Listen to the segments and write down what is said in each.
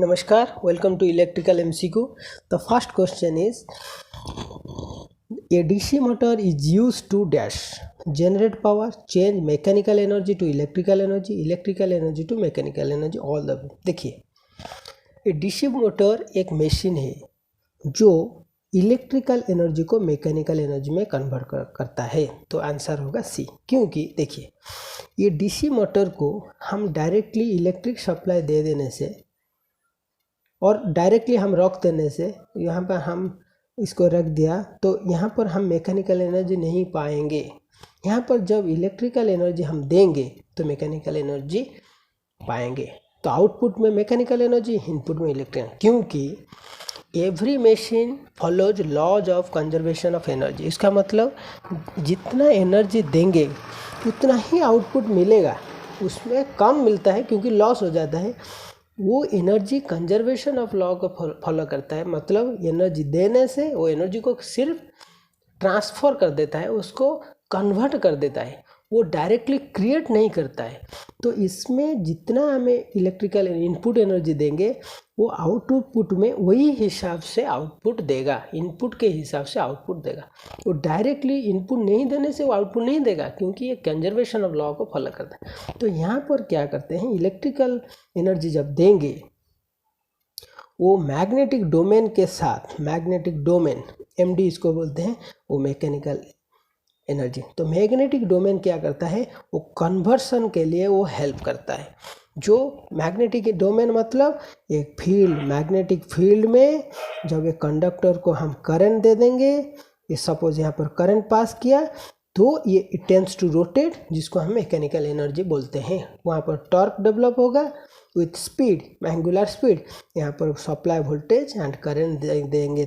Namaskar, welcome to Electrical MCQ. The first question is, a DC motor is used to dash generate power, change mechanical energy to electrical energy to mechanical energy, all the way. देखिए, a DC motor एक machine है जो electrical energy को mechanical energy में convert करता है। तो answer होगा सी, क्योंकि देखिए ये डीसी मोटर को हम डायरेक्टली इलेक्ट्रिक सप्लाई दे देने से और डायरेक्टली हम रख देने से, यहाँ पर हम इसको रख दिया तो यहाँ पर हम मैकेनिकल एनर्जी नहीं पाएंगे। यहाँ पर जब इलेक्ट्रिकल एनर्जी हम देंगे तो मैकेनिकल एनर्जी पाएंगे। तो आउटपुट में मैकेनिकल एनर्जी, इनपुट में इलेक्ट्रिकल, क्योंकि every machine follows laws of conservation of energy. इसका मतलब जितना एनर्जी देंगे उतना ही आउटपुट मिलेगा, उसमें कम मिलता है क्योंकि लॉस हो जाता है। वो एनर्जी कंजर्वेशन ऑफ लॉ को फॉलो करता है, मतलब एनर्जी देने से वो एनर्जी को सिर्फ ट्रांसफ़र कर देता है, उसको कन्वर्ट कर देता है, वो डायरेक्टली क्रिएट नहीं करता है। तो इसमें जितना हमें इलेक्ट्रिकल इनपुट एनर्जी देंगे वो आउटपुट में वही हिसाब से आउटपुट देगा, इनपुट के हिसाब से आउटपुट देगा। वो डायरेक्टली इनपुट नहीं देने से वो आउटपुट नहीं देगा, क्योंकि ये कंजर्वेशन ऑफ लॉ को फॉलो करता है। तो यहाँ पर क्या करते हैं, इलेक्ट्रिकल एनर्जी जब देंगे वो मैग्नेटिक डोमेन के साथ, मैग्नेटिक डोमेन एमडी इसको बोलते हैं, वो मैकेनिकल एनर्जी। तो मैग्नेटिक डोमेन क्या करता है, वो कन्वर्सन के लिए वो हेल्प करता है। जो मैग्नेटिक डोमेन मतलब एक फील्ड, मैग्नेटिक फील्ड में जब एक कंडक्टर को हम करंट दे देंगे, ये सपोज यहाँ पर करंट पास किया तो ये इट टेंड्स टू रोटेट, जिसको हम मैकेनिकल एनर्जी बोलते हैं। वहाँ पर टॉर्क डेवलप होगा विथ स्पीड, एंगुलर स्पीड। यहाँ पर सप्लाई वोल्टेज एंड करंट देंगे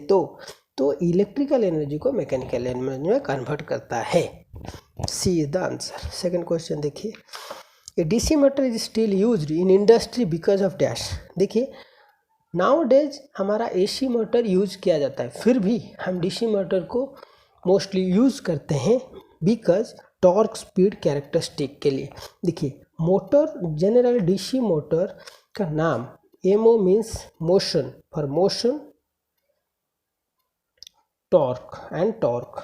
तो इलेक्ट्रिकल एनर्जी को मैकेनिकल एनर्जी में कन्वर्ट करता है। C is the answer. Second question देखिए, a DC motor is still used in industry because of dash. देखिए नाउ डेज हमारा एसी मोटर यूज किया जाता है, फिर भी हम डीसी मोटर को मोस्टली यूज करते हैं बिकॉज टॉर्क स्पीड कैरेक्टरिस्टिक के लिए। देखिए मोटर, जनरल डीसी मोटर का नाम MO means motion, for motion, torque and torque,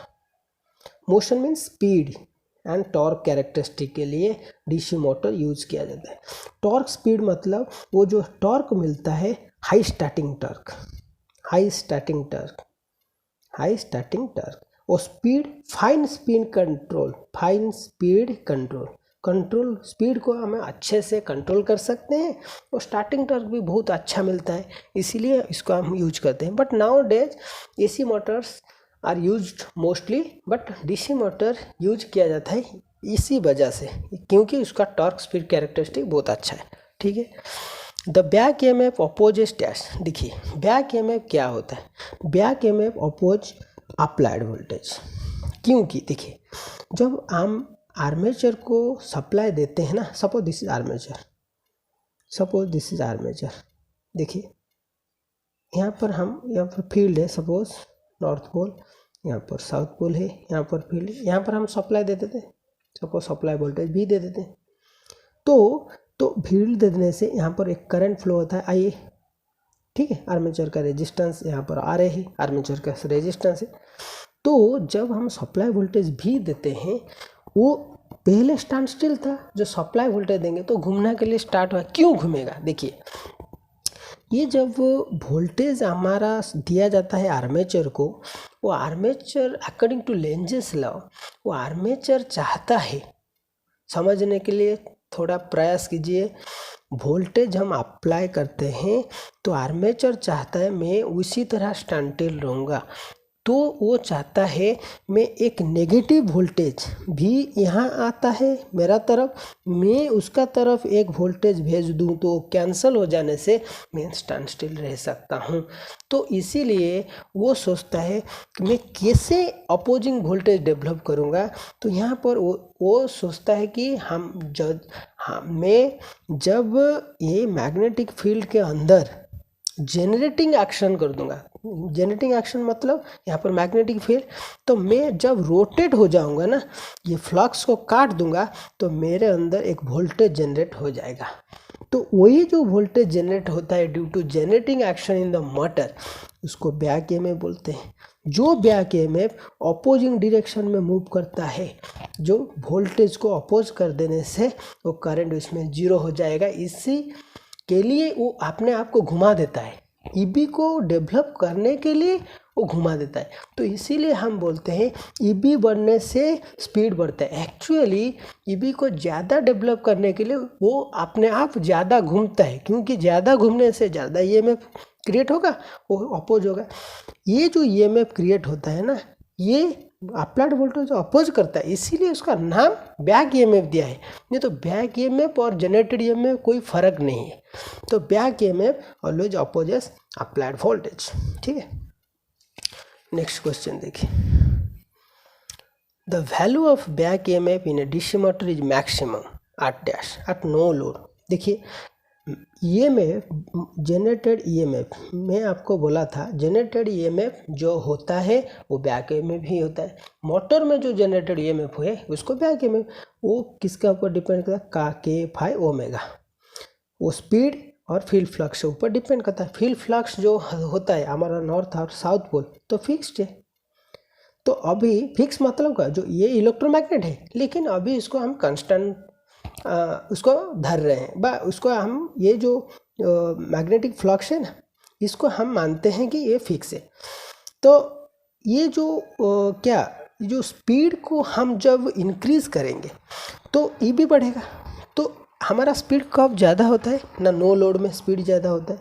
motion means speed and torque characteristic के लिए डीसी मोटर यूज किया जाता है। टॉर्क स्पीड मतलब वो जो टॉर्क मिलता है, high starting torque, high starting torque, high starting torque. और speed, fine speed control, fine speed control, control speed को हमें अच्छे से कंट्रोल कर सकते हैं और स्टार्टिंग टॉर्क भी बहुत अच्छा मिलता है, इसीलिए इसको हम यूज करते हैं। But nowadays AC motors are used mostly, but DC motor use किया जाता है इसी वजह से, क्योंकि उसका टॉर्क स्पीड कैरेक्टरिस्टिक बहुत अच्छा है। ठीक है। The back EMF opposes dash. देखिए बैक EMF क्या होता है, back EMF oppose applied voltage. क्योंकि देखिए जब हम आर्मेचर को सप्लाई देते हैं ना, suppose this is armature, suppose this is armature. देखिए यहाँ पर हम, यहाँ पर फील्ड है, सपोज नॉर्थ पोल, यहाँ पर साउथ पोल है, यहाँ पर फील्ड है, यहाँ पर हम सप्लाई दे देते हैं, सपोज सप्लाई वोल्टेज भी दे देते हैं। तो फील्ड दे देने से यहाँ पर एक करंट फ्लो होता है, आइए ठीक है। आर्मेचर का रेजिस्टेंस यहाँ पर आ रहे हैं, आर्मेचर का रेजिस्टेंस है। तो जब हम सप्लाई वोल्टेज भी देते हैं, वो पहले स्टैंड स्टिल था, जो सप्लाई वोल्टेज देंगे तो घूमने के लिए स्टार्ट हुआ। क्यों घूमेगा, देखिए ये जब वोल्टेज हमारा दिया जाता है आर्मेचर को, वो armature according to Lenz's law, वो आर्मेचर चाहता है, समझने के लिए थोड़ा प्रयास कीजिए, वोल्टेज हम अप्लाई करते हैं तो आर्मेचर चाहता है मैं उसी तरह स्टैंड स्टिल रहूँगा, तो वो चाहता है मैं एक नेगेटिव वोल्टेज भी यहाँ आता है मेरा तरफ, मैं उसका तरफ एक वोल्टेज भेज दूँ तो कैंसिल हो जाने से मैं स्टैंड स्टिल रह सकता हूँ। तो इसीलिए वो सोचता है कि मैं कैसे अपोजिंग वोल्टेज डेवलप करूँगा। तो यहाँ पर वो सोचता है कि मैं जब ये मैग्नेटिक फील्ड के अंदर जेनरेटिंग एक्शन कर दूंगा, जेनरेटिंग एक्शन मतलब यहाँ पर मैग्नेटिक फील्ड, तो मैं जब रोटेट हो जाऊंगा ना, ये फ्लक्स को काट दूंगा तो मेरे अंदर एक वोल्टेज जनरेट हो जाएगा। तो वही जो वोल्टेज जनरेट होता है due to generating action in the motor, उसको बैक ईएमएफ बोलते हैं। जो बैक ईएमएफ अपोजिंग डायरेक्शन में मूव करता है, जो वोल्टेज को अपोज कर देने से वो करंट उसमें जीरो हो जाएगा, इसी के लिए वो अपने आप को घुमा देता है। ईबी को डेवलप करने के लिए वो घुमा देता है, तो इसीलिए हम बोलते हैं ईबी बढ़ने से स्पीड बढ़ता है। एक्चुअली ईबी को ज़्यादा डेवलप करने के लिए वो अपने आप ज़्यादा घूमता है, क्योंकि ज़्यादा घूमने से ज़्यादा ईएमएफ क्रिएट होगा, वो अपोज होगा। ये जो ईएमएफ क्रिएट होता है ना, ये अप्लाइड वोल्टेज अपोज करता है, इसीलिए उसका नाम बैक ईएमएफ दिया है। नहीं तो बैक ईएमएफ और जनरेटेड ईएमएफ कोई फर्क नहीं है। तो back EMF always opposes applied voltage. ठीक है, नेक्स्ट क्वेश्चन देखिए। The value of back EMF in a DC motor is maximum at dash at no load. देखिए ईएमएफ, जनरेटेड ईएमएफ, मैं आपको बोला था जनरेटेड ईएमएफ जो होता है वो बैक ईएमएफ ही होता है। मोटर में जो जनरेटेड ईएमएफ है उसको बैक ईएमएफ, वो किसके ऊपर डिपेंड करता है, के फाई ओमेगा, वो स्पीड और फील्ड फ्लक्स के ऊपर डिपेंड करता है। फील्ड फ्लक्स जो होता है हमारा नॉर्थ और साउथ पोल तो फिक्स्ड है। तो अभी फिक्स मतलब का जो ये इलेक्ट्रोमैग्नेट है, लेकिन अभी इसको हम कांस्टेंट उसको धर रहे हैं, बा उसको हम ये जो मैग्नेटिक फ्लक्स है ना, इसको हम मानते हैं कि ये फिक्स है। तो ये जो क्या जो स्पीड को हम जब इंक्रीज करेंगे तो ई भी बढ़ेगा। तो हमारा स्पीड कब ज़्यादा होता है ना, नो लोड में स्पीड ज़्यादा होता है,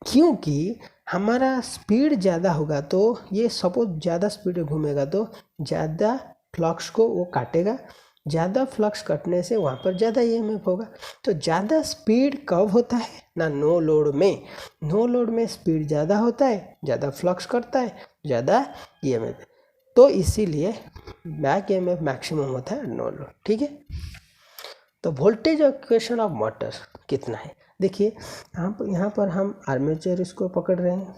क्योंकि हमारा स्पीड ज़्यादा होगा तो ये सपोज ज़्यादा स्पीड में घूमेगा तो ज़्यादा फ्लक्स को वो काटेगा, ज़्यादा फ्लक्स कटने से वहाँ पर ज़्यादा ईएमएफ होगा। तो ज़्यादा स्पीड कब होता है ना, नो लोड में। नो लोड में स्पीड ज़्यादा होता है, ज़्यादा फ्लक्स करता है, ज़्यादा ईएमएफ, तो इसीलिए बैक ईएमएफ मैक्सिमम होता है नो लोड। ठीक है, तो वोल्टेज इक्वेशन ऑफ मोटर कितना है देखिए। यहाँ पर हम आर्मेचर इसको पकड़ रहे हैं,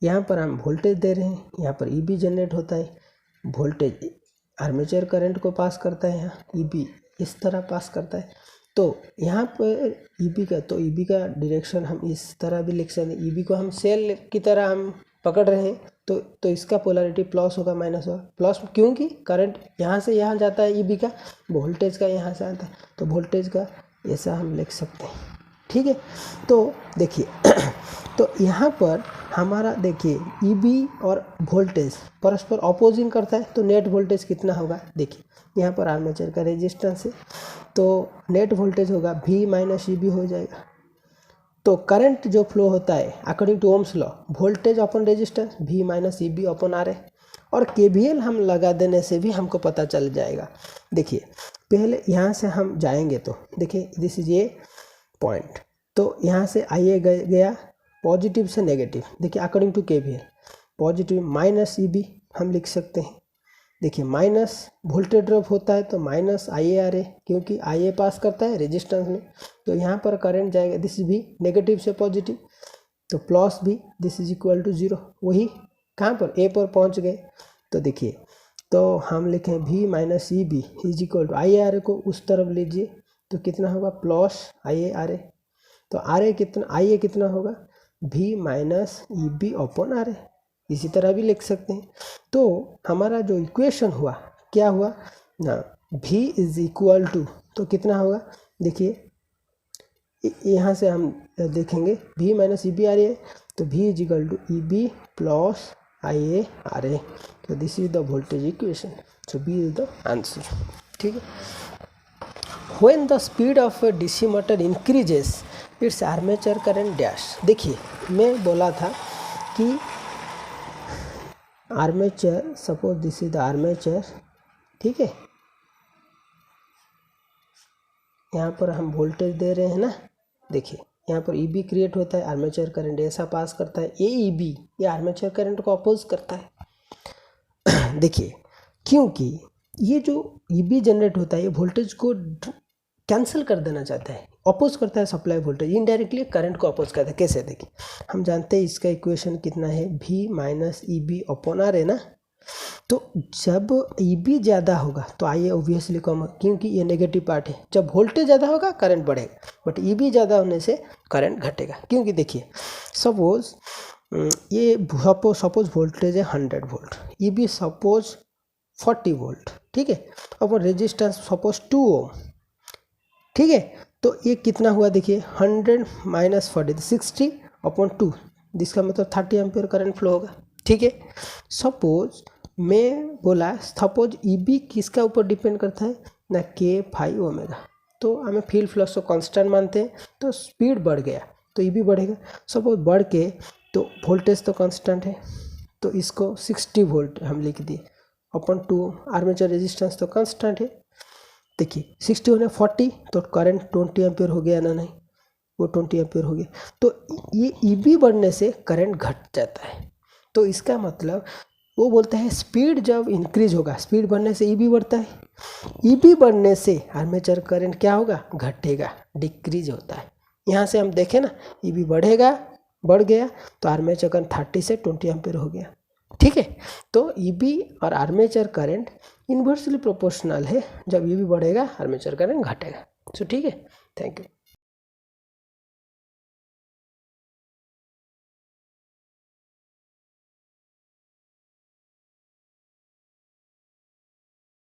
यहाँ पर हम वोल्टेज दे रहे हैं, यहाँ पर ईबी जनरेट होता है, वोल्टेज आर्मेचर करंट को पास करता है, यहाँ ईबी इस तरह पास करता है। तो यहाँ पर ईबी का, तो ईबी का डायरेक्शन हम इस तरह भी लिख सकते हैं। ईबी को हम सेल की तरह हम पकड़ रहे हैं, तो इसका पोलैरिटी प्लस होगा माइनस होगा, प्लस क्योंकि करंट यहाँ से यहाँ जाता है ईबी का, वोल्टेज का यहाँ से आता है, तो वोल्टेज का ऐसा हम लिख सकते हैं। ठीक है, तो देखिए तो यहाँ पर हमारा देखिए ईबी और वोल्टेज परस्पर अपोजिंग करता है, तो नेट वोल्टेज कितना होगा देखिए। यहाँ पर आर्मेचर का रेजिस्टेंस है, तो नेट वोल्टेज होगा V माइनस ईबी हो जाएगा। तो करंट जो फ्लो होता है according to Ohm's law, voltage upon resistance V minus Eb upon R है, और KVL हम लगा देने से भी हमको पता चल जाएगा। देखिए पहले यहाँ से हम जाएंगे तो देखिए दिस इज ए पॉइंट, तो यहाँ से आइए गया पॉजिटिव से नेगेटिव, देखिए according to KVL positive minus Eb हम लिख सकते हैं। देखिए माइनस वोल्टेज ड्रॉप होता है तो माइनस IARA, क्योंकि IA पास करता है रेजिस्टेंस में, तो यहाँ पर करंट जाएगा, दिस भी नेगेटिव से पॉजिटिव, तो प्लस भी, दिस इज इक्वल टू 0, वही कहाँ पर A पर पहुँच गए। तो देखिए तो हम लिखें V minus Eb is equal to IARA को उस तरफ लीजिए तो कितना होगा प्लस IARA, तो IA कितना होगा V minus Eb upon R, इसी तरह भी लिख सकते हैं। तो हमारा जो इक्वेशन हुआ क्या हुआ ना, V इज इक्वल टू, तो कितना होगा देखिए यहाँ से हम देखेंगे V minus Eb R A, तो V is equal to Eb plus IARA, तो this is the voltage equation, so B is the answer. ठीक है, when the speed of a DC motor increases its armature current dash. देखिए मैं बोला था कि armature, suppose this is the armature, ठीक है, यहाँ पर हम वोल्टेज दे रहे हैं ना, देखिए यहाँ पर ईबी क्रिएट होता है, आर्मेचर करंट ऐसा पास करता है, ये ईबी ये आर्मेचर करंट को अपोज करता है। देखिए क्योंकि ये जो ईबी जनरेट होता है ये वोल्टेज को कैंसिल कर देना चाहता है, अपोज करता है सप्लाई वोल्टेज, इनडायरेक्टली करंट को अपोज करता है। कैसे देखिए, हम जानते हैं इसका इक्वेशन कितना है, V minus Eb upon R है ना, तो जब ईबी ज़्यादा होगा तो आइए ऑब्वियसली कम, क्योंकि ये नेगेटिव पार्ट है। जब वोल्टेज ज़्यादा होगा करंट बढ़ेगा, बट ईबी ज़्यादा होने से करंट घटेगा। क्योंकि देखिए सपोज ये सपोज वोल्टेज है 100 वोल्ट, ईबी सपोज 40 वोल्ट, ठीक है, और रेजिस्टेंस सपोज 2 ओम, ठीक है। तो ये कितना हुआ देखिए, 100 माइनस 40 60 अपॉन 2, जिसका मतलब 30 एम्पियर करंट फ्लो होगा, ठीक है। सपोज मैं बोला सपोज ईबी किसका ऊपर डिपेंड करता है ना, के फाई ओमेगा। तो हमें फील्ड फ्लक्स को कांस्टेंट मानते हैं, तो स्पीड बढ़ गया तो ईबी बढ़ेगा। सपोज बढ़ के तो वोल्टेज तो कांस्टेंट है, तो इसको 60 वोल्ट हम लिख दिए अपॉन 2, आर्मेचर रेजिस्टेंस तो कांस्टेंट है। देखिए 60 होने 40, तो करंट 20 एम्पियर हो गया ना, नहीं वो 20 एम्पियर हो गया। तो ये ईबी बढ़ने से करंट घट जाता है। तो इसका मतलब वो बोलते हैं स्पीड जब इंक्रीज होगा, स्पीड बढ़ने से ईबी बढ़ता है, ईबी बढ़ने से आर्मेचर करंट क्या होगा, घटेगा, डिक्रीज होता है। यहाँ से हम देखें ना, ईबी बढ़ गया तो आर्मेचर करंट 30 से 20 एम्पियर हो गया, ठीक है। तो ईबी और आर्मेचर करंट इन्वर्सली प्रोपोर्शनल है, जब ईबी बढ़ेगा आर्मेचर करंट घटेगा। सो ठीक है, थैंक यू।